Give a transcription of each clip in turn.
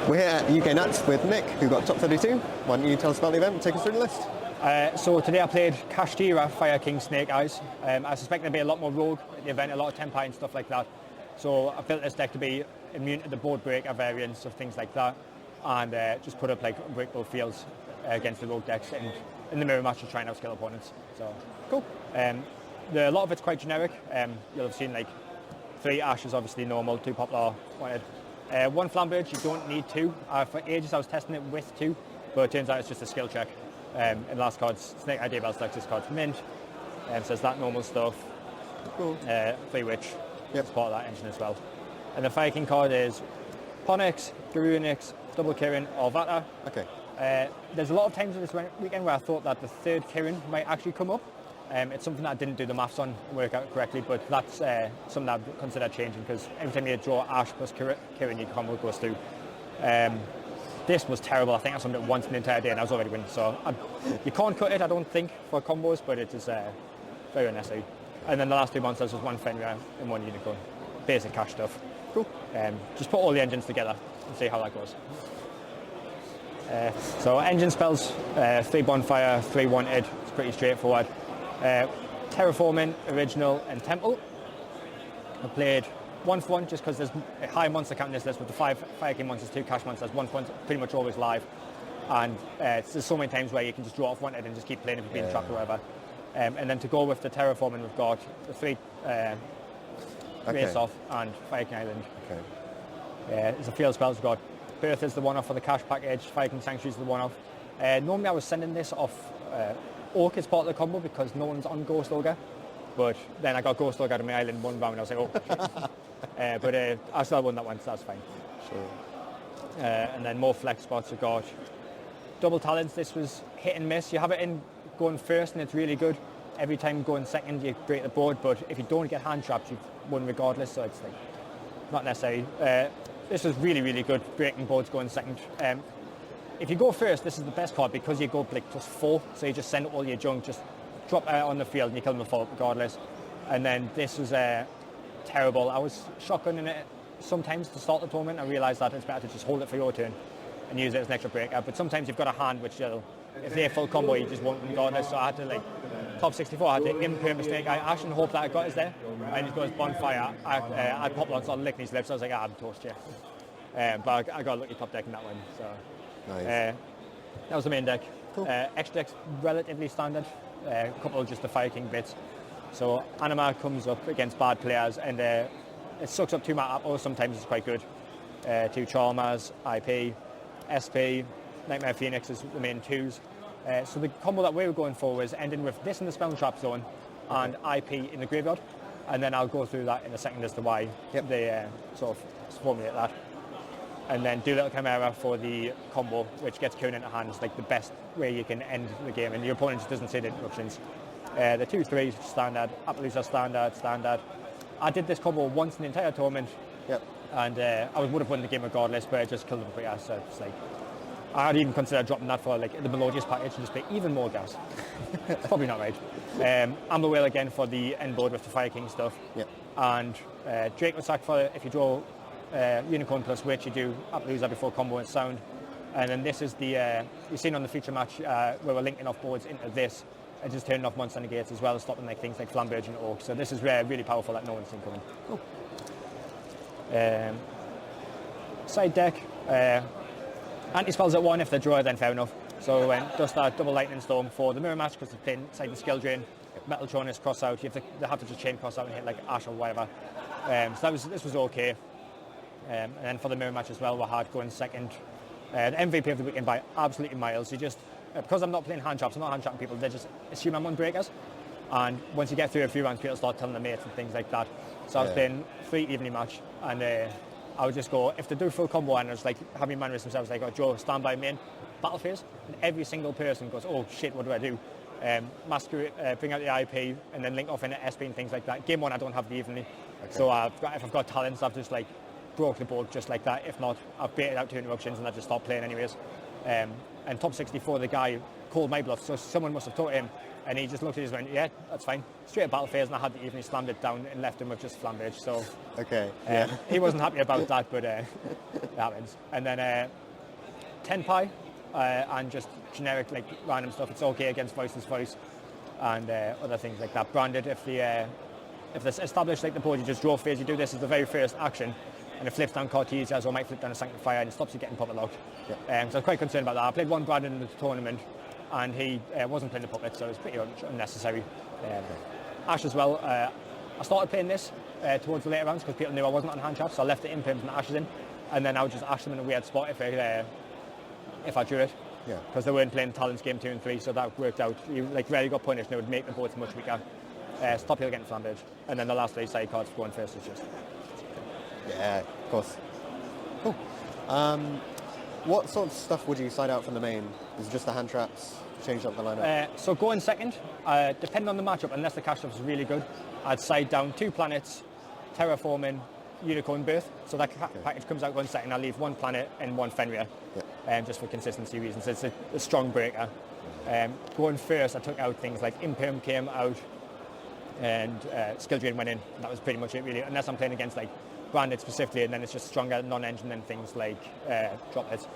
We're here at UK Nats with Nick, who got top 32. Why don't you tell us about the event and take us through the list? So today I played Kashtira, Fire King, Snake Eyes. I suspect there'll be a lot more rogue at the event, a lot of tempi and stuff like that. So I built this deck to be immune to the board breaker variants of things like that, and just put up like unbreakable fields against the rogue decks and in the mirror match to try and outskill opponents. So cool. A lot of it's quite generic. You'll have seen like 3 ashes, obviously normal, 2 poplar, wanted. 1 flamberge, you don't need 2. For ages I was testing it with 2, but it turns out it's just a skill check. And last card's Snake Eye Daybell selects this card's mint, says that normal stuff. Cool. 3 Witch, it's part of that engine as well. And the Fire King card is Ponix, Garunix, Double Kirin, or Vata. Okay. There's a lot of times this weekend where I thought that the 3rd Kirin might actually come up. It's something that I didn't do the maths on work out correctly, but that's something I'd consider changing, because every time you draw Ash plus Kirin, your combo goes through. This was terrible. I think I summoned it once in the entire day and I was already winning. So you can't cut it, I don't think, for combos, but it is very unnecessary. And then the last 2 monsters was 1 Fenrir and 1 Unicorn. Basic cash stuff. Cool. Just put all the engines together and see how that goes. So engine spells, 3 Bonfire, 3 Wanted. It's pretty straightforward. Terraforming, Original, and Temple. I played 1 for 1 just because there's a high monster count in this list with the 5 Fire King monsters, 2 Cash monsters, 1 for 1's pretty much always live. And there's so many times where you can just draw off Wanted and just keep playing if you're being trapped or whatever. And then to go with the Terraforming, we've got the 3 Race Off and Fire King Island. Okay. It's a field spells. We've got Birth is the one-off for the cash package, Fire King Sanctuary is the one-off. Normally I was sending this off Orc as part of the combo because no one's on Ghost Ogre, but then I got Ghost Ogre out of my island 1 round and I was like, oh. But I still won that one, so that's fine. Sure. And then more flex spots. We've got double talents. This was hit and miss. You have it in going first and it's really good. Every time going second you break the board, but if you don't get hand trapped you've won regardless, so it's like not necessary. This was really, really good, breaking boards going second. If you go first, this is the best card because you go like +4, so you just send all your junk, just drop on the field and you kill them before regardless. And then this was terrible. I was shotgunning it sometimes to start the tournament. I realised that it's better to just hold it for your turn and use it as an extra breaker, but sometimes you've got a hand which if they're full combo you just won't regardless, so I had to like top 64, I had to imperm mistake Ash and hope that I got us there, and he goes Bonfire. I popped on sort of licking his lips, so I was like, I'm toast, yeah. But I got a lucky top deck in that one, so Nice. That was the main deck. Cool. Extra deck's relatively standard, a couple of just the Fire King bits. So Anima comes up against bad players and it sucks up 2 mana apples, sometimes it's quite good. 2 Chalmers, IP, SP, Nightmare Phoenix is the main 2s. So the combo that we were going for was ending with this in the spell and trap zone and IP in the graveyard, and then I'll go through that in a second as to why they sort of formulate that. And then do Little Chimera for the combo, which gets Kirin into hand. It's like the best way you can end the game, and your opponent just doesn't see the interruptions. The 2-3 standard, Appaloosa standard. I did this combo once in the entire tournament, and I would have won the game regardless, but it just killed them quicker. So it's like I'd even consider dropping that for like the Melodious package and just pay even more gas. Probably not right. Amber Whale again for the end board with the Fire King stuff. And Drake would sack for if you draw Unicorn plus Witch, you do Appaloosa before combo and sound. And then this is the you've seen on the feature match where we're linking off boards into this and just turning off monster negates as well, stopping like things like Flamberge and Orc. So this is really powerful that no one's seen coming. Cool. Side deck, anti-spells at 1 if they're draw, then fair enough. So just that double lightning storm for the mirror match because they're playing side and skill drain. Metal Tronus cross out, they have to just chain cross out and hit like Ash or whatever. So this was okay. And then for the mirror match as well, we're hard going second. The MVP of the weekend by absolutely miles. You just because I'm not playing hand traps, I'm not hand trapping people. They just assume I'm on breakers, and once you get through a few rounds, people start telling their mates and things like that. So I was playing 3 evenly match, and I would just go if they do full combo and it's like having man race themselves, like Joe stand by main battle phase, and every single person goes, oh shit, what do I do? Masquerade, bring out the IP, and then link off in SP and things like that. Game 1 I don't have the evenly, so if I've got talents, I've just like broke the board just like that. If not, I've baited out 2 interruptions and I just stopped playing anyways. And top 64, the guy called my bluff, so someone must have taught him. And he just looked at it and went, yeah, that's fine. Straight at battle phase, and I had to evenly slammed it down and left him with just flambage. So Okay. he wasn't happy about that, but it happens. And then 10 pie and just generic like random stuff. It's okay against voiceless voice and other things like that. Branded, if they establish like the board, you just draw phase, you do this as the very first action, and it flips down Cartesias or might flip down a Sanctifier and it stops you getting puppet locked. So I was quite concerned about that. I played one Brandon in the tournament and he wasn't playing the puppet, so it was pretty unnecessary. Ash as well, I started playing this towards the later rounds because people knew I wasn't on hand traps, so I left the impims and the ashes in, and then I would just ash them in a weird spot if I drew it. Because they weren't playing Talons game 2 and 3, so that worked out. You like rarely got punished, and it would make the boards much weaker. Stop you getting flambage, and then the last 3 side cards for going first is just. Yeah, of course. Cool. What sort of stuff would you side out from the main? Is it just the hand traps? Change up the lineup? So going second, depending on the matchup, unless the cash stuff is really good, I'd side down 2 planets, terraforming, unicorn birth. So that package comes out going second. I'll leave 1 planet and 1 Fenrir, just for consistency reasons. It's a strong breaker. Going first, I took out things like Imperm came out, and Skill Drain went in. That was pretty much it, really. Unless I'm playing against like Branded specifically, and then it's just stronger non-engine than things like Droplets.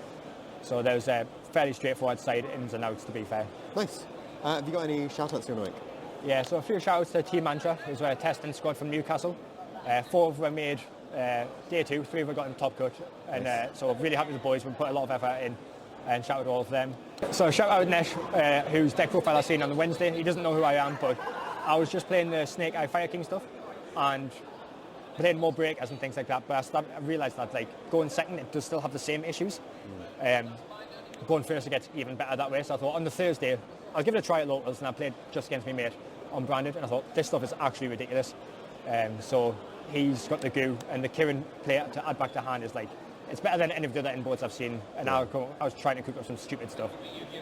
So there's a fairly straightforward side ins and outs, to be fair. Nice. Have you got any shout-outs you want to make? Yeah, so a few shout-outs to Team Mantra, who's a testing squad from Newcastle. 4 of them were made day 2, 3 of them got in top cut, and so really happy with the boys. We put a lot of effort in, and shout out to all of them. So shout out Nesh, whose deck profile I seen on the Wednesday. He doesn't know who I am, but I was just playing the Snake Eye Fire King stuff, and playing more breakers and things like that, but I realised that like going second, it does still have the same issues. Going first, it gets even better that way. So I thought on the Thursday, I'll give it a try at locals, and I played just against me mate on Branded, and I thought this stuff is actually ridiculous. So he's got the goo, and the Kieran player to add back to hand is like, it's better than any of the other inboards I've seen, and I was trying to cook up some stupid stuff,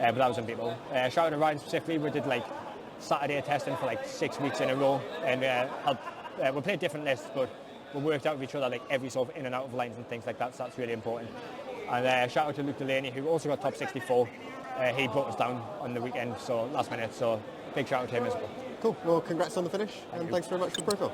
but that was unbeatable. Shout out to Ryan specifically. We did like Saturday testing for like 6 weeks in a row, and we played different lists, but we worked out with each other like every sort of in and out of lines and things like that, so that's really important. And shout out to Luke Delaney, who also got top 64. He brought us down on the weekend, so last minute, so big shout out to him as well. Cool. Well, congrats on the finish, and thanks very much for the profile.